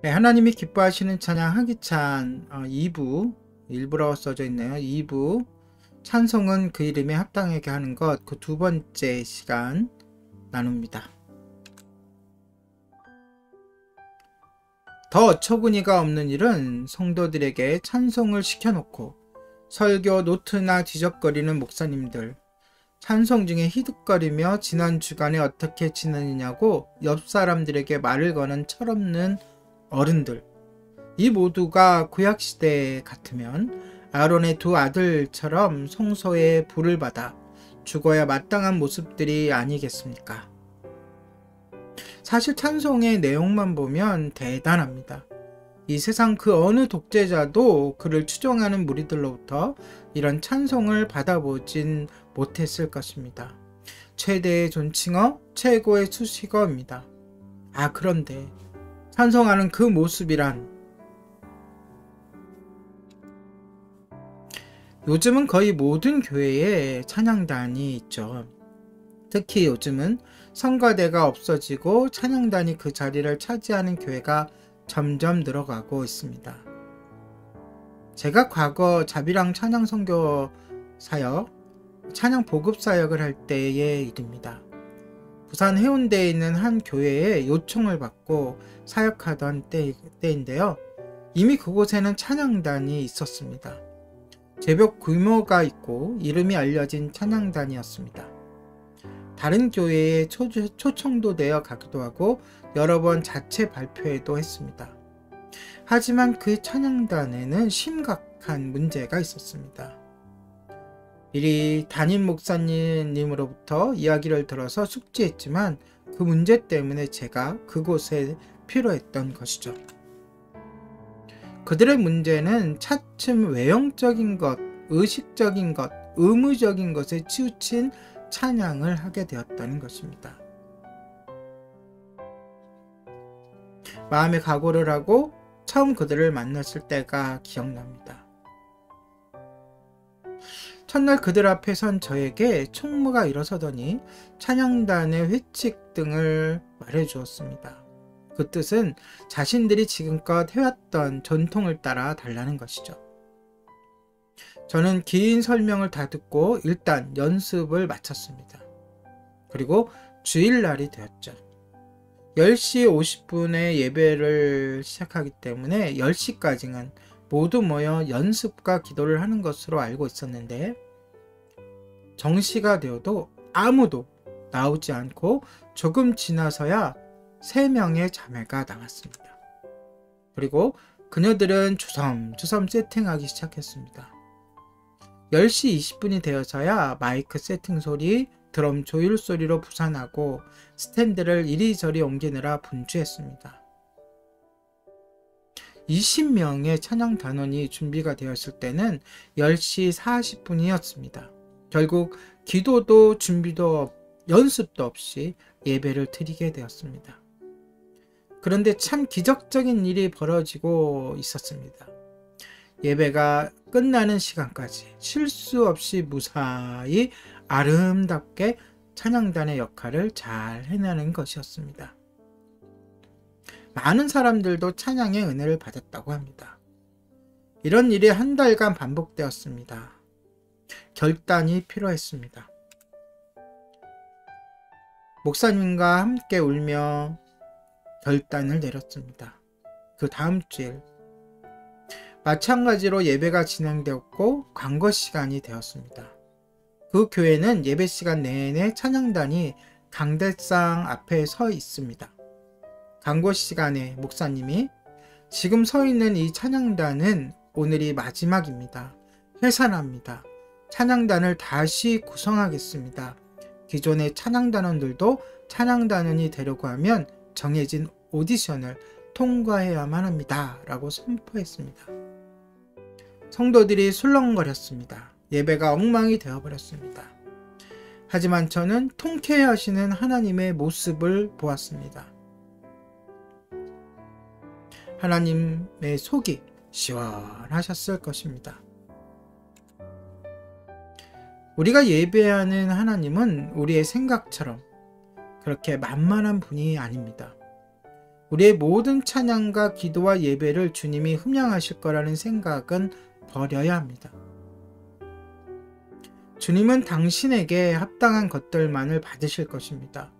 네, 하나님이 기뻐하시는 찬양 하기찬 2부 일부라고 써져 있네요. 2부 찬송은 그 이름에 합당하게 하는 것, 그 두 번째 시간 나눕니다. 더 어처구니가 없는 일은 성도들에게 찬송을 시켜놓고 설교 노트나 뒤적거리는 목사님들, 찬송 중에 히끅거리며 지난 주간에 어떻게 지내느냐고 옆 사람들에게 말을 거는 철없는 어른들, 이 모두가 구약시대 같으면 아론의 두 아들처럼 성소에 불을 받아 죽어야 마땅한 모습들이 아니겠습니까? 사실 찬송의 내용만 보면 대단합니다. 이 세상 그 어느 독재자도 그를 추종하는 무리들로부터 이런 찬송을 받아보진 못했을 것입니다. 최대의 존칭어, 최고의 수식어입니다. 그런데 찬송하는 그 모습이란, 요즘은 거의 모든 교회에 찬양단이 있죠. 특히 요즘은 성가대가 없어지고 찬양단이 그 자리를 차지하는 교회가 점점 늘어가고 있습니다. 제가 과거 자비랑 찬양 선교 사역, 찬양 보급 사역을 할 때의 일입니다. 부산 해운대에 있는 한 교회에 요청을 받고 사역하던 때인데요. 이미 그곳에는 찬양단이 있었습니다. 제법 규모가 있고 이름이 알려진 찬양단이었습니다. 다른 교회에 초청도 되어 가기도 하고 여러 번 자체 발표회도 했습니다. 하지만 그 찬양단에는 심각한 문제가 있었습니다. 미리 담임 목사님으로부터 이야기를 들어서 숙지했지만 그 문제 때문에 제가 그곳에 필요했던 것이죠. 그들의 문제는 차츰 외형적인 것, 의식적인 것, 의무적인 것에 치우친 찬양을 하게 되었다는 것입니다. 마음의 각오를 하고 처음 그들을 만났을 때가 기억납니다. 첫날 그들 앞에 선 저에게 총무가 일어서더니 찬양단의 회칙 등을 말해주었습니다. 그 뜻은 자신들이 지금껏 해왔던 전통을 따라 달라는 것이죠. 저는 긴 설명을 다 듣고 일단 연습을 마쳤습니다. 그리고 주일날이 되었죠. 10시 50분에 예배를 시작하기 때문에 10시까지는 모두 모여 연습과 기도를 하는 것으로 알고 있었는데, 정시가 되어도 아무도 나오지 않고 조금 지나서야 3명의 자매가 나왔습니다. 그리고 그녀들은 주섬주섬 세팅하기 시작했습니다. 10시 20분이 되어서야 마이크 세팅 소리, 드럼 조율 소리로 부산하고 스탠드를 이리저리 옮기느라 분주했습니다. 20명의 찬양 단원이 준비가 되었을 때는 10시 40분이었습니다. 결국 기도도 준비도 연습도 없이 예배를 드리게 되었습니다. 그런데 참 기적적인 일이 벌어지고 있었습니다. 예배가 끝나는 시간까지 실수 없이 무사히 아름답게 찬양단의 역할을 잘 해내는 것이었습니다. 많은 사람들도 찬양의 은혜를 받았다고 합니다. 이런 일이 한 달간 반복되었습니다. 결단이 필요했습니다. 목사님과 함께 울며 결단을 내렸습니다. 그 다음 주일 마찬가지로 예배가 진행되었고 광고 시간이 되었습니다. 그 교회는 예배 시간 내내 찬양단이 강대상 앞에 서 있습니다. 광고 시간에 목사님이 지금 서 있는 이 찬양단은 오늘이 마지막입니다. 해산합니다. 찬양단을 다시 구성하겠습니다. 기존의 찬양단원들도 찬양단원이 되려고 하면 정해진 오디션을 통과해야만 합니다. 라고 선포했습니다. 성도들이 술렁거렸습니다. 예배가 엉망이 되어버렸습니다. 하지만 저는 통쾌해하시는 하나님의 모습을 보았습니다. 하나님의 속이 시원하셨을 것입니다. 우리가 예배하는 하나님은 우리의 생각처럼 그렇게 만만한 분이 아닙니다. 우리의 모든 찬양과 기도와 예배를 주님이 흠양하실 거라는 생각은 버려야 합니다. 주님은 당신에게 합당한 것들만을 받으실 것입니다.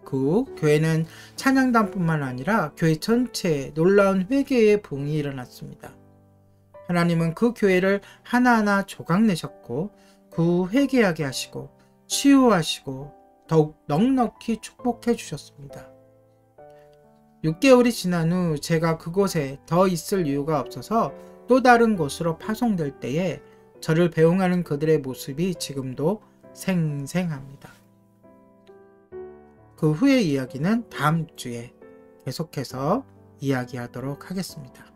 그 후 교회는 찬양단뿐만 아니라 교회 전체에 놀라운 회개의 붕이 일어났습니다. 하나님은 그 교회를 하나하나 조각내셨고 그 후 회개하게 하시고 치유하시고 더욱 넉넉히 축복해 주셨습니다. 6개월이 지난 후 제가 그곳에 더 있을 이유가 없어서 또 다른 곳으로 파송될 때에 저를 배웅하는 그들의 모습이 지금도 생생합니다. 그 후의 이야기는 다음 주에 계속해서 이야기하도록 하겠습니다.